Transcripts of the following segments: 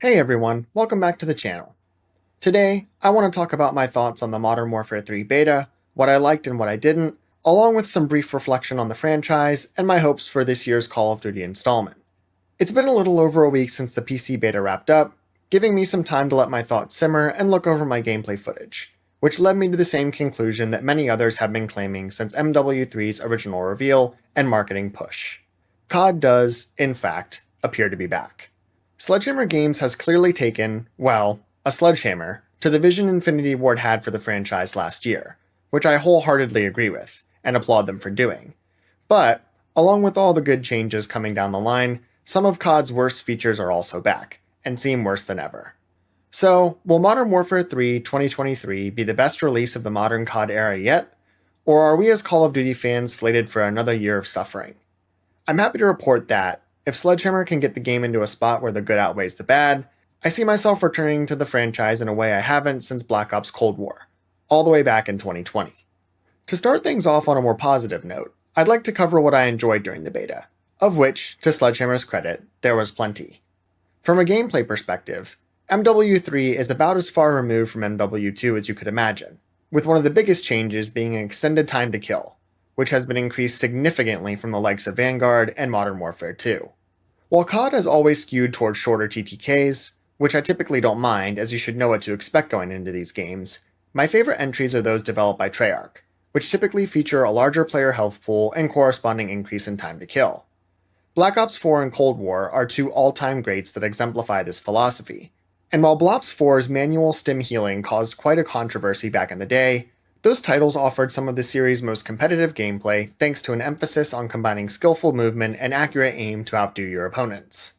Hey everyone, welcome back to the channel. Today, I want to talk about my thoughts on the Modern Warfare 3 beta, what I liked and what I didn't, along with some brief reflection on the franchise and my hopes for this year's Call of Duty installment. It's been a little over a week since the PC beta wrapped up, giving me some time to let my thoughts simmer and look over my gameplay footage, which led me to the same conclusion that many others have been claiming since MW3's original reveal and marketing push. COD does, in fact, appear to be back. Sledgehammer Games has clearly taken, well, a sledgehammer to the vision Infinity Ward had for the franchise last year, which I wholeheartedly agree with, and applaud them for doing. But, along with all the good changes coming down the line, some of COD's worst features are also back, and seem worse than ever. So, will Modern Warfare 3 2023 be the best release of the modern COD era yet? Or are we as Call of Duty fans slated for another year of suffering? I'm happy to report that, if Sledgehammer can get the game into a spot where the good outweighs the bad, I see myself returning to the franchise in a way I haven't since Black Ops Cold War, all the way back in 2020. To start things off on a more positive note, I'd like to cover what I enjoyed during the beta, of which, to Sledgehammer's credit, there was plenty. From a gameplay perspective, MW3 is about as far removed from MW2 as you could imagine, with one of the biggest changes being an extended time to kill, which has been increased significantly from the likes of Vanguard and Modern Warfare 2. While COD has always skewed towards shorter TTKs, which I typically don't mind as you should know what to expect going into these games, my favorite entries are those developed by Treyarch, which typically feature a larger player health pool and corresponding increase in time to kill. Black Ops 4 and Cold War are two all-time greats that exemplify this philosophy, and while Blops 4's manual stim healing caused quite a controversy back in the day, those titles offered some of the series' most competitive gameplay thanks to an emphasis on combining skillful movement and accurate aim to outdo your opponents.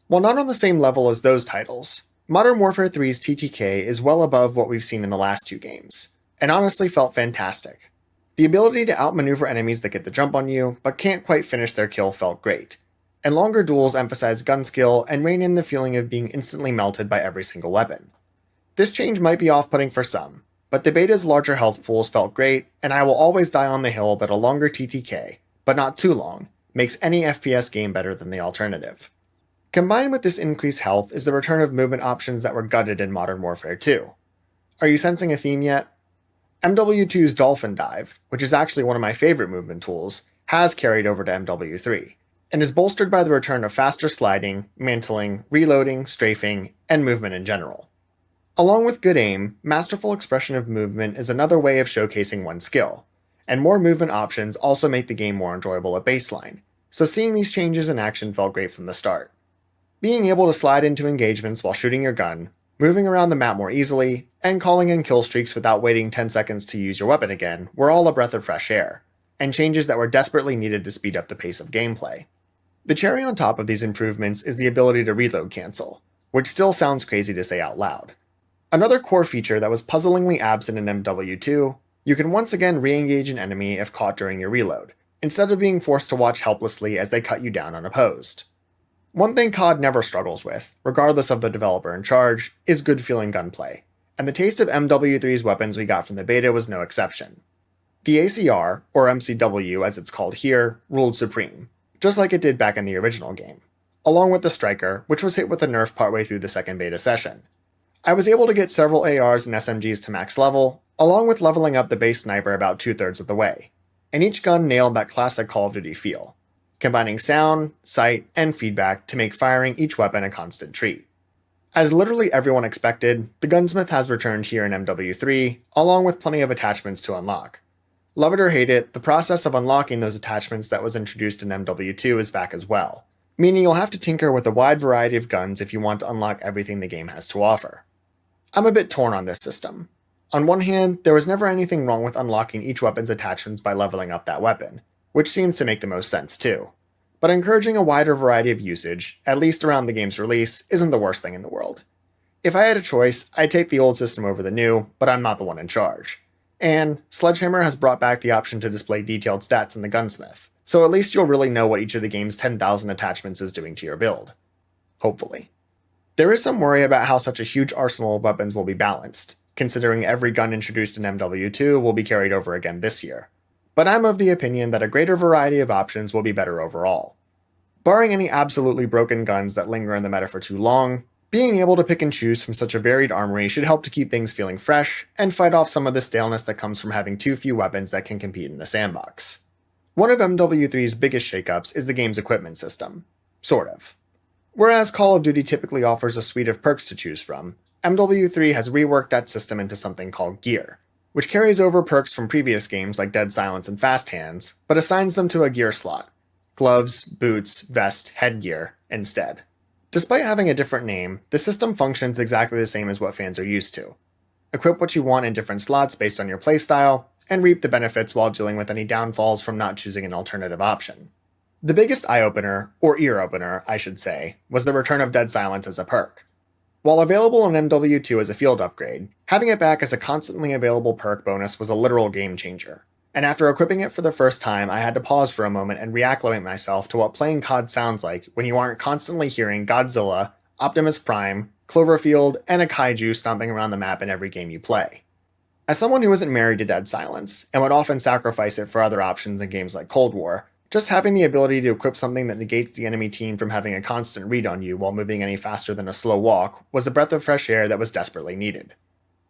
While not on the same level as those titles, Modern Warfare 3's TTK is well above what we've seen in the last two games, and honestly felt fantastic. The ability to outmaneuver enemies that get the jump on you, but can't quite finish their kill felt great, and longer duels emphasize gun skill and rein in the feeling of being instantly melted by every single weapon. This change might be off-putting for some, but the beta's larger health pools felt great, and I will always die on the hill that a longer TTK, but not too long, makes any FPS game better than the alternative. Combined with this increased health is the return of movement options that were gutted in Modern Warfare 2. Are you sensing a theme yet? MW2's Dolphin Dive, which is actually one of my favorite movement tools, has carried over to MW3, and is bolstered by the return of faster sliding, mantling, reloading, strafing, and movement in general. Along with good aim, masterful expression of movement is another way of showcasing one's skill, and more movement options also make the game more enjoyable at baseline, so seeing these changes in action felt great from the start. Being able to slide into engagements while shooting your gun, moving around the map more easily, and calling in kill streaks without waiting 10 seconds to use your weapon again were all a breath of fresh air, and changes that were desperately needed to speed up the pace of gameplay. The cherry on top of these improvements is the ability to reload cancel, which still sounds crazy to say out loud. Another core feature that was puzzlingly absent in MW2, you can once again re-engage an enemy if caught during your reload, instead of being forced to watch helplessly as they cut you down unopposed. One thing COD never struggles with, regardless of the developer in charge, is good-feeling gunplay, and the taste of MW3's weapons we got from the beta was no exception. The ACR, or MCW as it's called here, ruled supreme, just like it did back in the original game, along with the Striker, which was hit with a nerf partway through the second beta session. I was able to get several ARs and SMGs to max level, along with leveling up the base sniper about 2/3 of the way, and each gun nailed that classic Call of Duty feel, combining sound, sight, and feedback to make firing each weapon a constant treat. As literally everyone expected, the gunsmith has returned here in MW3, along with plenty of attachments to unlock. Love it or hate it, the process of unlocking those attachments that was introduced in MW2 is back as well, meaning you'll have to tinker with a wide variety of guns if you want to unlock everything the game has to offer. I'm a bit torn on this system. On one hand, there was never anything wrong with unlocking each weapon's attachments by leveling up that weapon, which seems to make the most sense too. But encouraging a wider variety of usage, at least around the game's release, isn't the worst thing in the world. If I had a choice, I'd take the old system over the new, but I'm not the one in charge. And Sledgehammer has brought back the option to display detailed stats in the gunsmith, so at least you'll really know what each of the game's 10,000 attachments is doing to your build. Hopefully. There is some worry about how such a huge arsenal of weapons will be balanced, considering every gun introduced in MW2 will be carried over again this year. But I'm of the opinion that a greater variety of options will be better overall. Barring any absolutely broken guns that linger in the meta for too long, Being able to pick and choose from such a varied armory should help to keep things feeling fresh and fight off some of the staleness that comes from having too few weapons that can compete in the sandbox. One of MW3's biggest shakeups is the game's equipment system. Sort of. Whereas Call of Duty typically offers a suite of perks to choose from, MW3 has reworked that system into something called gear, which carries over perks from previous games like Dead Silence and Fast Hands, but assigns them to a gear slot: gloves, boots, vest, headgear, instead. Despite having a different name, the system functions exactly the same as what fans are used to. Equip what you want in different slots based on your playstyle, and reap the benefits while dealing with any downfalls from not choosing an alternative option. The biggest eye-opener, or ear-opener, I should say, was the return of Dead Silence as a perk. While available in MW2 as a field upgrade, having it back as a constantly available perk bonus was a literal game changer. And after equipping it for the first time, I had to pause for a moment and reacclimate myself to what playing COD sounds like when you aren't constantly hearing Godzilla, Optimus Prime, Cloverfield, and a kaiju stomping around the map in every game you play. As someone who isn't married to Dead Silence, and would often sacrifice it for other options in games like Cold War, just having the ability to equip something that negates the enemy team from having a constant read on you while moving any faster than a slow walk was a breath of fresh air that was desperately needed.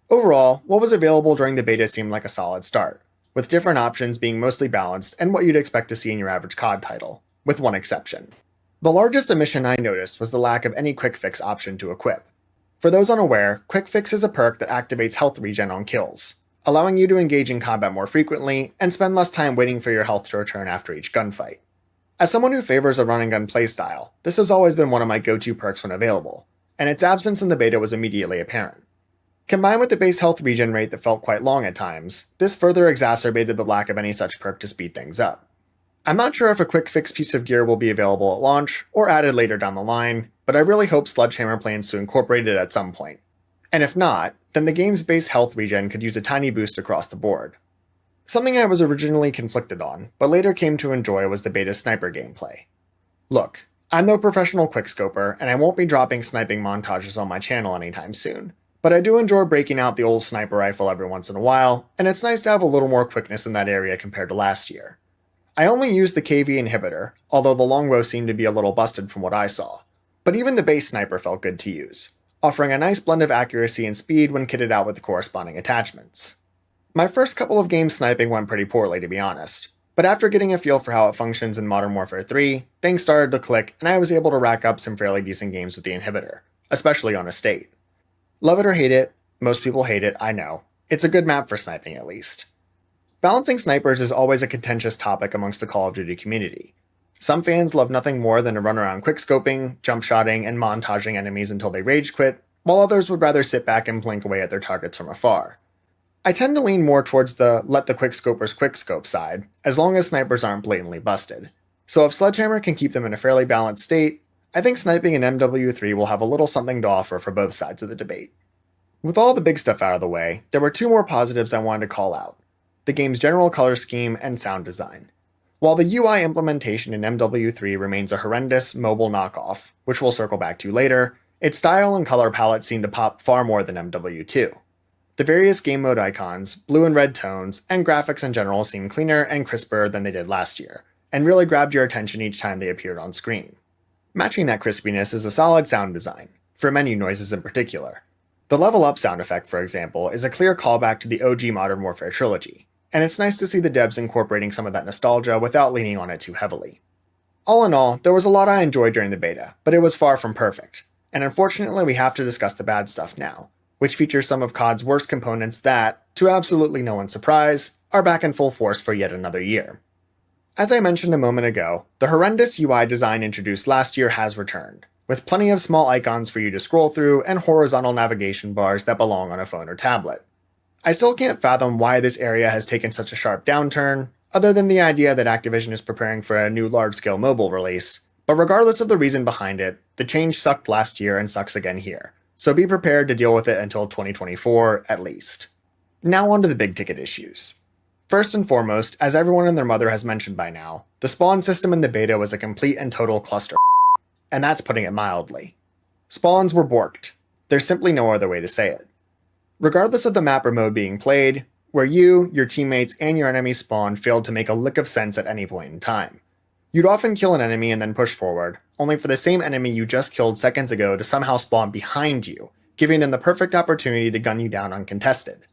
Overall, what was available during the beta seemed like a solid start, with different options being mostly balanced and what you'd expect to see in your average COD title, with one exception. The largest omission I noticed was the lack of any quick fix option to equip. For those unaware, quick fix is a perk that activates health regen on kills, allowing you to engage in combat more frequently and spend less time waiting for your health to return after each gunfight. As someone who favors a run and gun playstyle, this has always been one of my go-to perks when available, and its absence in the beta was immediately apparent. Combined with the base health regen rate that felt quite long at times, this further exacerbated the lack of any such perk to speed things up. I'm not sure if a quick fix piece of gear will be available at launch or added later down the line, but I really hope Sledgehammer plans to incorporate it at some point. And if not, then the game's base health regen could use a tiny boost across the board. Something I was originally conflicted on, but later came to enjoy was the beta sniper gameplay. Look, I'm no professional quickscoper, and I won't be dropping sniping montages on my channel anytime soon, but I do enjoy breaking out the old sniper rifle every once in a while, and it's nice to have a little more quickness in that area compared to last year. I only used the KV inhibitor, although the longbow seemed to be a little busted from what I saw, but even the base sniper felt good to use, offering a nice blend of accuracy and speed when kitted out with the corresponding attachments. My first couple of games sniping went pretty poorly, to be honest, but after getting a feel for how it functions in Modern Warfare 3, things started to click and I was able to rack up some fairly decent games with the inhibitor, especially on Estate. Love it or hate it, most people hate it, I know. It's a good map for sniping at least. Balancing snipers is always a contentious topic amongst the Call of Duty community. Some fans love nothing more than to run around quickscoping, jump-shotting, and montaging enemies until they rage quit, while others would rather sit back and blink away at their targets from afar. I tend to lean more towards the let the quickscopers quickscope side, as long as snipers aren't blatantly busted. So if Sledgehammer can keep them in a fairly balanced state, I think sniping in MW3 will have a little something to offer for both sides of the debate. With all the big stuff out of the way, there were two more positives I wanted to call out: the game's general color scheme and sound design. While the UI implementation in MW3 remains a horrendous mobile knockoff, which we'll circle back to later, its style and color palette seem to pop far more than MW2. The various game mode icons, blue and red tones, and graphics in general seem cleaner and crisper than they did last year, and really grabbed your attention each time they appeared on screen. Matching that crispiness is a solid sound design, for menu noises in particular. The level up sound effect, for example, is a clear callback to the OG Modern Warfare trilogy, and it's nice to see the devs incorporating some of that nostalgia without leaning on it too heavily. All in all, there was a lot I enjoyed during the beta, but it was far from perfect, and unfortunately we have to discuss the bad stuff now, which features some of COD's worst components that, to absolutely no one's surprise, are back in full force for yet another year. As I mentioned a moment ago, the horrendous UI design introduced last year has returned, with plenty of small icons for you to scroll through and horizontal navigation bars that belong on a phone or tablet. I still can't fathom why this area has taken such a sharp downturn, other than the idea that Activision is preparing for a new large-scale mobile release, but regardless of the reason behind it, the change sucked last year and sucks again here, so be prepared to deal with it until 2024 at least. Now on to the big ticket issues. First and foremost, as everyone and their mother has mentioned by now, the spawn system in the beta was a complete and total cluster, and that's putting it mildly. Spawns were borked. There's simply no other way to say it. Regardless of the map or mode being played, where you, your teammates, and your enemies spawn failed to make a lick of sense at any point in time. You'd often kill an enemy and then push forward, only for the same enemy you just killed seconds ago to somehow spawn behind you, giving them the perfect opportunity to gun you down uncontested.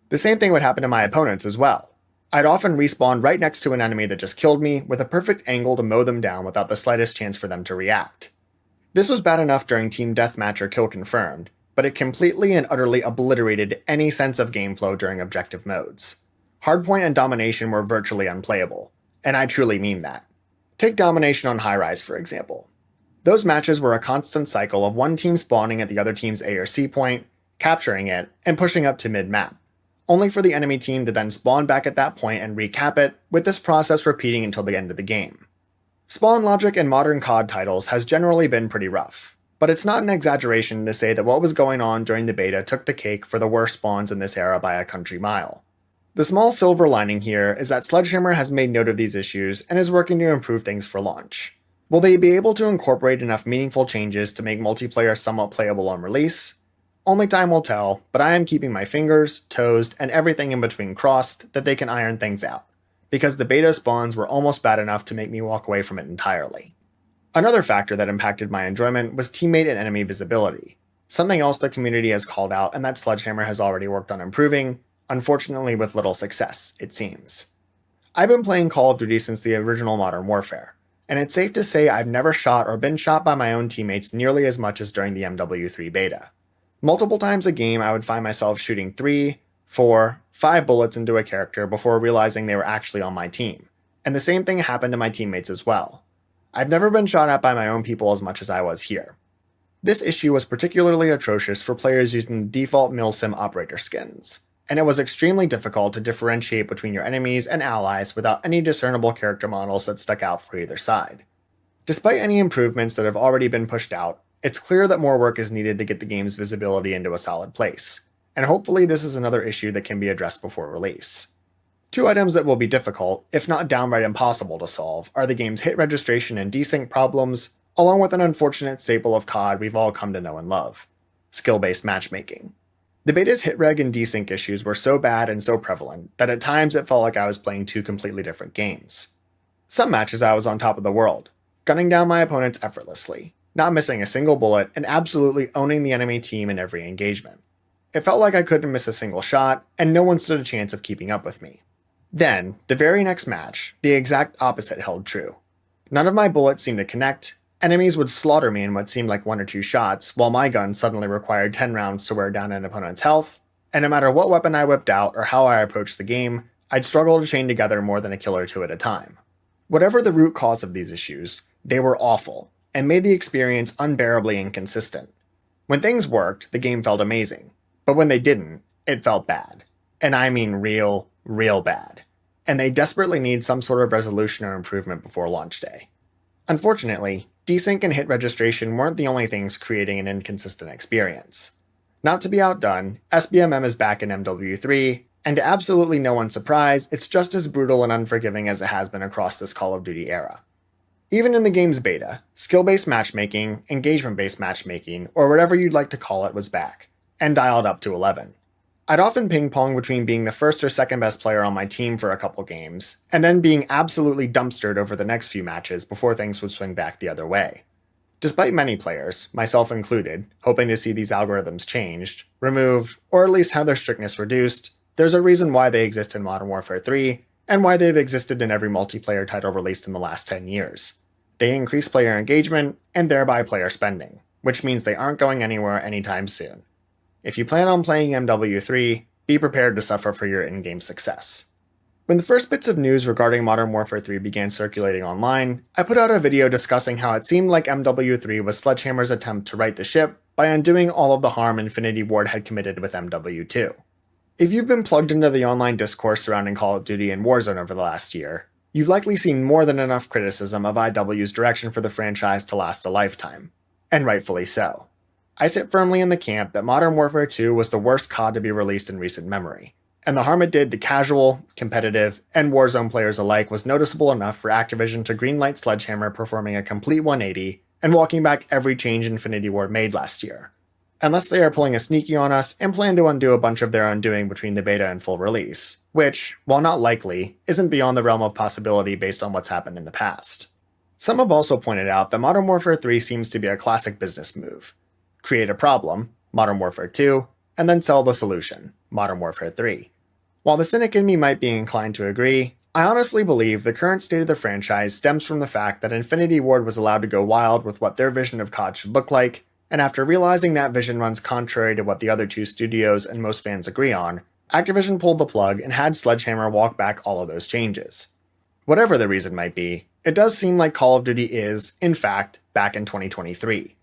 The same thing would happen to my opponents as well. I'd often respawn right next to an enemy that just killed me with a perfect angle to mow them down without the slightest chance for them to react. This was bad enough during Team Deathmatch or Kill Confirmed, but it completely and utterly obliterated any sense of game flow during objective modes. Hardpoint and Domination were virtually unplayable, and I truly mean that. Take Domination on High Rise, for example. Those matches were a constant cycle of one team spawning at the other team's A or C point, capturing it, and pushing up to mid-map, only for the enemy team to then spawn back at that point and recap it, with this process repeating until the end of the game. Spawn logic in modern COD titles has generally been pretty rough, but it's not an exaggeration to say that what was going on during the beta took the cake for the worst spawns in this era by a country mile. The small silver lining here is that Sledgehammer has made note of these issues and is working to improve things for launch. Will they be able to incorporate enough meaningful changes to make multiplayer somewhat playable on release? Only time will tell, but I am keeping my fingers, toes, and everything in between crossed that they can iron things out, because the beta spawns were almost bad enough to make me walk away from it entirely. Another factor that impacted my enjoyment was teammate and enemy visibility, something else the community has called out and that Sledgehammer has already worked on improving, unfortunately with little success, it seems. I've been playing Call of Duty since the original Modern Warfare, and it's safe to say I've never shot or been shot by my own teammates nearly as much as during the MW3 beta. Multiple times a game I would find myself shooting 3, 4, 5 bullets into a character before realizing they were actually on my team, and the same thing happened to my teammates as well. I've never been shot at by my own people as much as I was here. This issue was particularly atrocious for players using the default Milsim operator skins, and it was extremely difficult to differentiate between your enemies and allies without any discernible character models that stuck out for either side. Despite any improvements that have already been pushed out, it's clear that more work is needed to get the game's visibility into a solid place, and hopefully this is another issue that can be addressed before release. Two items that will be difficult, if not downright impossible to solve, are the game's hit registration and desync problems, along with an unfortunate staple of COD we've all come to know and love: skill-based matchmaking. The beta's hit reg and desync issues were so bad and so prevalent that at times it felt like I was playing two completely different games. Some matches I was on top of the world, gunning down my opponents effortlessly, not missing a single bullet, and absolutely owning the enemy team in every engagement. It felt like I couldn't miss a single shot, and no one stood a chance of keeping up with me. Then, the very next match, the exact opposite held true. None of my bullets seemed to connect, enemies would slaughter me in what seemed like 1 or 2 shots, while my gun suddenly required 10 rounds to wear down an opponent's health, and no matter what weapon I whipped out or how I approached the game, I'd struggle to chain together more than a kill or two at a time. Whatever the root cause of these issues, they were awful, and made the experience unbearably inconsistent. When things worked, the game felt amazing, but when they didn't, it felt bad. And I mean real bad. And they desperately need some sort of resolution or improvement before launch day. Unfortunately, desync and hit registration weren't the only things creating an inconsistent experience. Not to be outdone, SBMM is back in MW3, and to absolutely no one's surprise, it's just as brutal and unforgiving as it has been across this Call of Duty era. Even in the game's beta, skill-based matchmaking, engagement-based matchmaking, or whatever you'd like to call it was back, and dialed up to 11. I'd often ping-pong between being the first or second best player on my team for a couple games, and then being absolutely dumpstered over the next few matches before things would swing back the other way. Despite many players, myself included, hoping to see these algorithms changed, removed, or at least have their strictness reduced, there's a reason why they exist in Modern Warfare 3, and why they've existed in every multiplayer title released in the last 10 years. They increase player engagement, and thereby player spending, which means they aren't going anywhere anytime soon. If you plan on playing MW3, be prepared to suffer for your in-game success. When the first bits of news regarding Modern Warfare 3 began circulating online, I put out a video discussing how it seemed like MW3 was Sledgehammer's attempt to right the ship by undoing all of the harm Infinity Ward had committed with MW2. If you've been plugged into the online discourse surrounding Call of Duty and Warzone over the last year, you've likely seen more than enough criticism of IW's direction for the franchise to last a lifetime, and rightfully so. I sit firmly in the camp that Modern Warfare 2 was the worst COD to be released in recent memory, and the harm it did to casual, competitive, and Warzone players alike was noticeable enough for Activision to greenlight Sledgehammer performing a complete 180 and walking back every change Infinity Ward made last year. Unless they are pulling a sneaky on us and plan to undo a bunch of their undoing between the beta and full release, which, while not likely, isn't beyond the realm of possibility based on what's happened in the past. Some have also pointed out that Modern Warfare 3 seems to be a classic business move. Create a problem, Modern Warfare 2, and then sell the solution, Modern Warfare 3. While the cynic in me might be inclined to agree, I honestly believe the current state of the franchise stems from the fact that Infinity Ward was allowed to go wild with what their vision of COD should look like, and after realizing that vision runs contrary to what the other two studios and most fans agree on, Activision pulled the plug and had Sledgehammer walk back all of those changes. Whatever the reason might be, it does seem like Call of Duty is, in fact, back in 2023.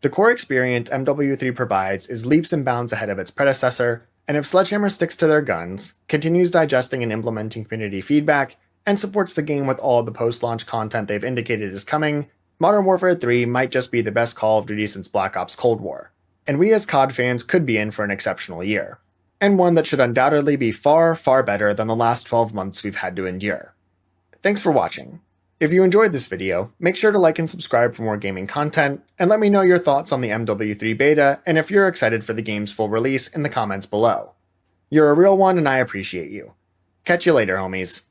The core experience MW3 provides is leaps and bounds ahead of its predecessor, and if Sledgehammer sticks to their guns, continues digesting and implementing community feedback, and supports the game with all of the post-launch content they've indicated is coming, Modern Warfare 3 might just be the best Call of Duty since Black Ops Cold War, and we as COD fans could be in for an exceptional year, and one that should undoubtedly be far, far better than the last 12 months we've had to endure. Thanks for watching. If you enjoyed this video, make sure to like and subscribe for more gaming content, and let me know your thoughts on the MW3 beta and if you're excited for the game's full release in the comments below. You're a real one and I appreciate you. Catch you later, homies.